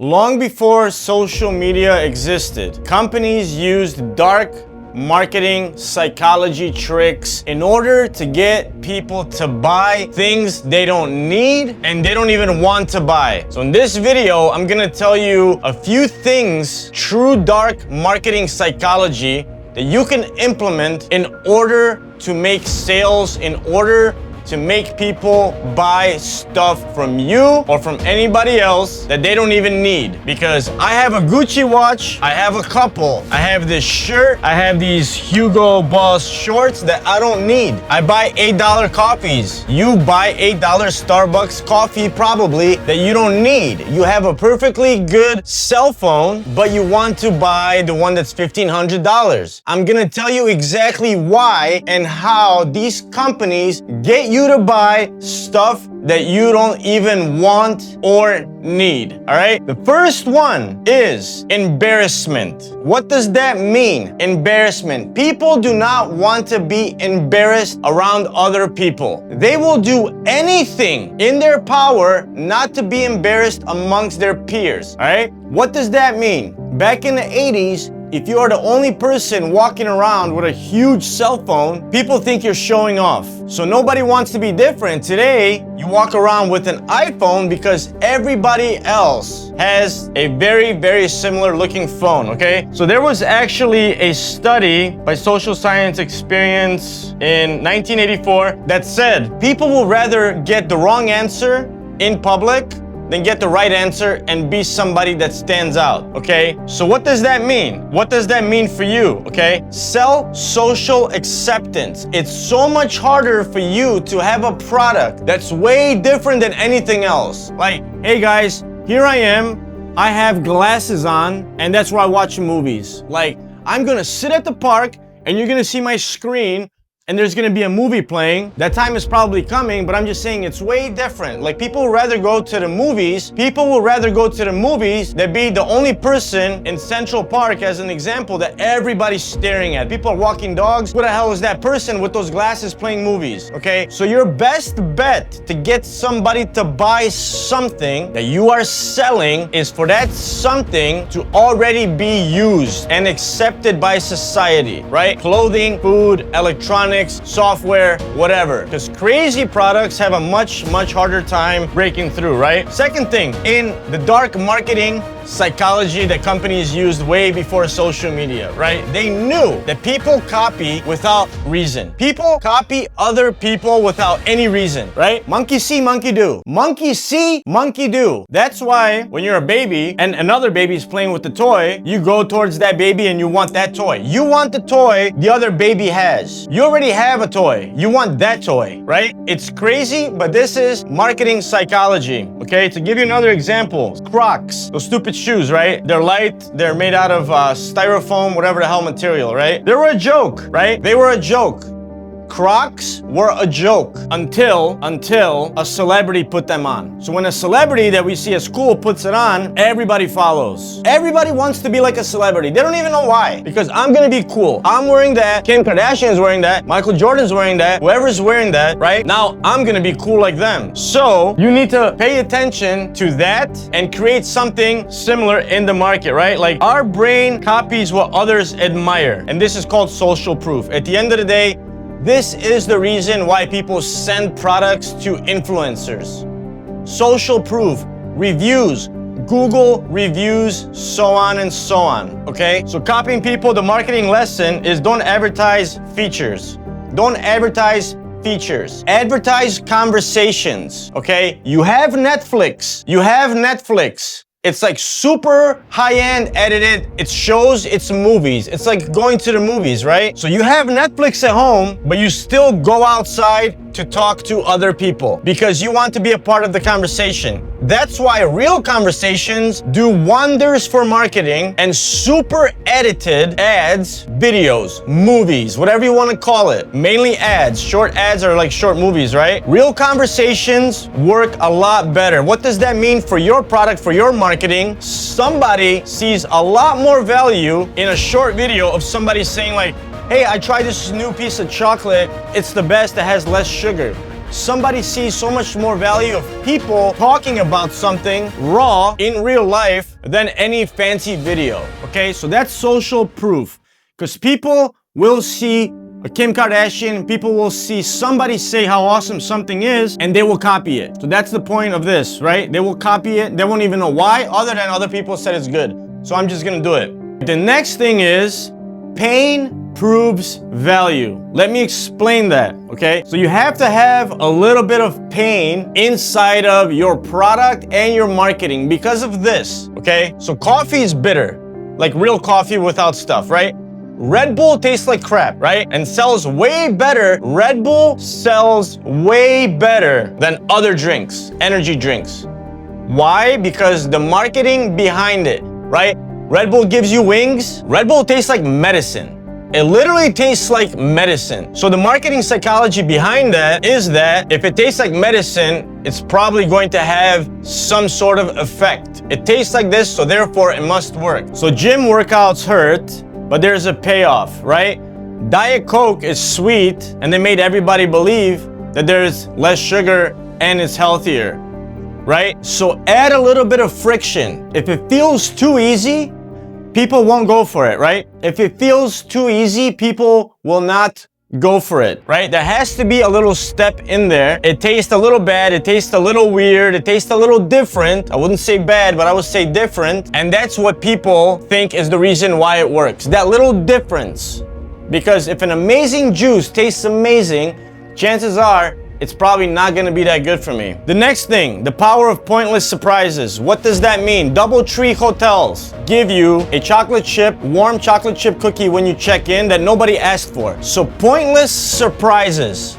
Long before social media existed, companies used dark marketing psychology tricks in order to get people to buy things they don't need and they don't even want to buy. So in this video, I'm gonna tell you a few things, true dark marketing psychology that you can implement in order to make sales, in order to make people buy stuff from you or from anybody else that they don't even need. Because I have a Gucci watch, I have a couple, I have this shirt, I have these Hugo Boss shorts that I don't need. I buy $8 coffees. You buy $8 Starbucks coffee probably that you don't need. You have a perfectly good cell phone, but you want to buy the one that's $1,500. I'm gonna tell you exactly why and how these companies get you to buy stuff that you don't even want or need. All right? The first one is embarrassment. What does that mean? Embarrassment. People do not want to be embarrassed around other people. They will do anything in their power not to be embarrassed amongst their peers. All right? What does that mean? Back in the 80s, if you are the only person walking around with a huge cell phone, people think you're showing off. So nobody wants to be different. Today, you walk around with an iPhone because everybody else has a very, very similar looking phone, okay? So there was actually a study by Social Science Experience in 1984 that said people will rather get the wrong answer in public then get the right answer and be somebody that stands out, okay? So what does that mean? What does that mean for you, okay? Sell social acceptance. It's so much harder for you to have a product that's way different than anything else. Like, hey guys, here I am. I have glasses on, and that's where I watch movies. Like, I'm gonna sit at the park, and you're gonna see my screen, and there's gonna be a movie playing. That time is probably coming, but I'm just saying it's way different. Like, people would rather go to the movies. People will rather go to the movies than be the only person in Central Park, as an example, that everybody's staring at. People are walking dogs. Who the hell is that person with those glasses playing movies, okay? So your best bet to get somebody to buy something that you are selling is for that something to already be used and accepted by society, right? Clothing, food, electronics, software, whatever. Because crazy products have a much harder time breaking through, right? Second thing, in the dark marketing psychology that companies used way before social media, right? They knew that people copy without reason. People copy other people without any reason, right? Monkey see, monkey do. Monkey see, monkey do. That's why when you're a baby and another baby is playing with the toy, you go towards that baby and you want that toy. You want the toy the other baby has. You already have a toy. You want that toy, right? It's crazy, but this is marketing psychology, okay? To give you another example, Crocs, those stupid shoes, right? They're light, they're made out of styrofoam, whatever the hell material, right? They were a joke, right? They were a joke. Crocs were a joke until a celebrity put them on. So when a celebrity that we see at school puts it on, everybody follows. Everybody wants to be like a celebrity. They don't even know why. Because I'm gonna be cool. I'm wearing that. Kim Kardashian's wearing that. Michael Jordan's wearing that. Whoever's wearing that, right? Now I'm gonna be cool like them. So you need to pay attention to that and create something similar in the market, right? Like, our brain copies what others admire. And this is called social proof. At the end of the day, this is the reason why people send products to influencers. Social proof, reviews, Google reviews, so on and so on, okay? So copying people, the marketing lesson is don't advertise features. Don't advertise features. Advertise conversations, okay? You have Netflix. You have Netflix. It's like super high-end edited. It shows it's movies. It's like going to the movies, right? So you have Netflix at home, but you still go outside to talk to other people because you want to be a part of the conversation. That's why real conversations do wonders for marketing, and super edited ads, videos, movies, whatever you want to call it, mainly ads. Short ads are like short movies, right? Real conversations work a lot better. What does that mean for your product, for your marketing? Somebody sees a lot more value in a short video of somebody saying like, hey, I tried this new piece of chocolate. It's the best, it has less sugar. somebody sees so much more value of people talking about something raw in real life than any fancy video, okay? So that's social proof, because people will see Kim Kardashian, people will see somebody say how awesome something is, and they will copy it. So that's the point of this, right? They will copy it. They won't even know why, other than other people said it's good. So I'm just gonna do it. The next thing is pain proves value. Let me explain that, okay? So you have to have a little bit of pain inside of your product and your marketing because of this, okay? So coffee is bitter, like real coffee without stuff, right? Red Bull tastes like crap, right? And sells way better. Red Bull sells way better than other drinks, energy drinks. Why? Because the marketing behind it, right? Red Bull gives you wings. Red Bull tastes like medicine. It literally tastes like medicine. So the marketing psychology behind that is that if it tastes like medicine, it's probably going to have some sort of effect. It tastes like this, so therefore it must work. So gym workouts hurt, but there's a payoff, right? Diet Coke is sweet, and they made everybody believe that there's less sugar and it's healthier, right? So add a little bit of friction. If it feels too easy, people won't go for it, right? If it feels too easy, people will not go for it, right? There has to be a little step in there. It tastes a little bad, it tastes a little weird, it tastes a little different. I wouldn't say bad, but I would say different. And that's what people think is the reason why it works. That little difference. Because if an amazing juice tastes amazing, chances are it's probably not gonna be that good for me. The next thing, the power of pointless surprises. What does that mean? DoubleTree hotels give you a chocolate chip, warm chocolate chip cookie when you check in that nobody asked for. So pointless surprises.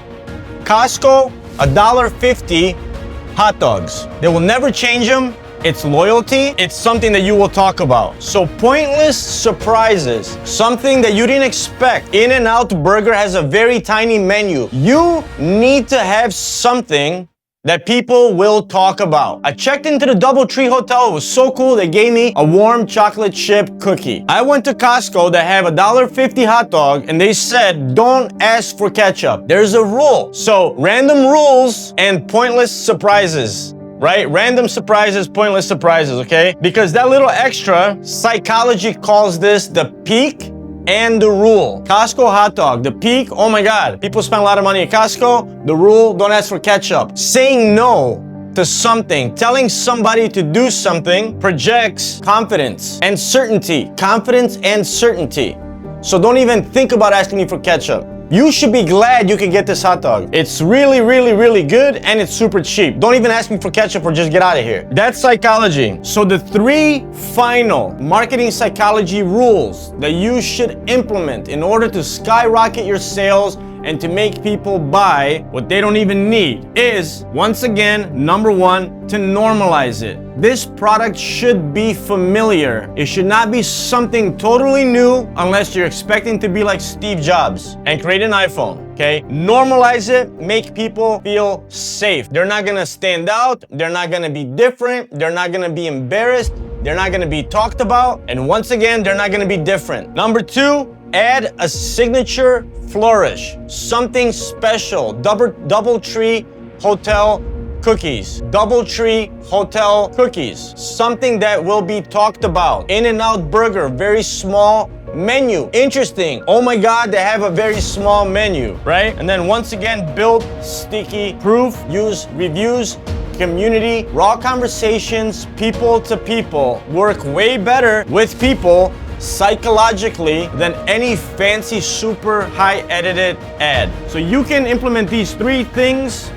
Costco, $1.50 hot dogs. They will never change them. It's loyalty. It's something that you will talk about. So pointless surprises, something that you didn't expect. In-N-Out Burger has a very tiny menu. You need to have something that people will talk about. I checked into the DoubleTree Hotel. It was so cool. They gave me a warm chocolate chip cookie. I went to Costco that have $1.50 hot dog, and they said, don't ask for ketchup. There's a rule. So random rules and pointless surprises. Right? Random surprises, pointless surprises, okay? Because that little extra, psychology calls this the peak and the rule. Costco hot dog, the peak, oh my God. People spend a lot of money at Costco. The rule, don't ask for ketchup. Saying no to something, telling somebody to do something projects confidence and certainty. Confidence and certainty. So don't even think about asking me for ketchup. You should be glad you can get this hot dog. It's really, really, really good, and it's super cheap. Don't even ask me for ketchup or just get out of here. That's psychology. So the 3 final marketing psychology rules that you should implement in order to skyrocket your sales and to make people buy what they don't even need is, once again, number 1, to normalize it. This product should be familiar. It should not be something totally new unless you're expecting to be like Steve Jobs and create an iPhone, okay? Normalize it, make people feel safe. They're not gonna stand out, they're not gonna be different, they're not gonna be embarrassed, they're not gonna be talked about, and once again, they're not gonna be different. Number 2, add a signature flourish, something special. DoubleTree Hotel cookies. DoubleTree Hotel cookies. Something that will be talked about. In-N-Out Burger, very small menu. Interesting. Oh my God, they have a very small menu, right? And then once again, build sticky proof, use reviews, community, raw conversations, people to people. Work way better with people psychologically than any fancy super high edited ad. So you can implement these 3 things.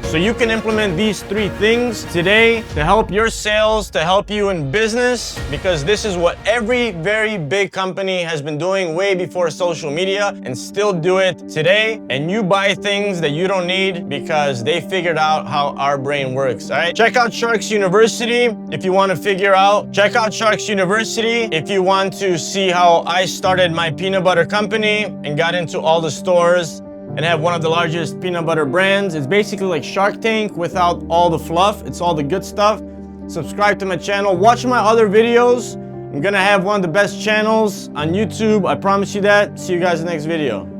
Today to help your sales, to help you in business, because this is what every very big company has been doing way before social media and still do it today. And you buy things that you don't need because they figured out how our brain works, all right? Check out Sharks University if you want to figure out. Check out Sharks University if you want to see how I started my peanut butter company and got into all the stores and have one of the largest peanut butter brands. It's basically like Shark Tank without all the fluff. It's all the good stuff. Subscribe to my channel. Watch my other videos. I'm gonna have one of the best channels on YouTube. I promise you that. See you guys in the next video.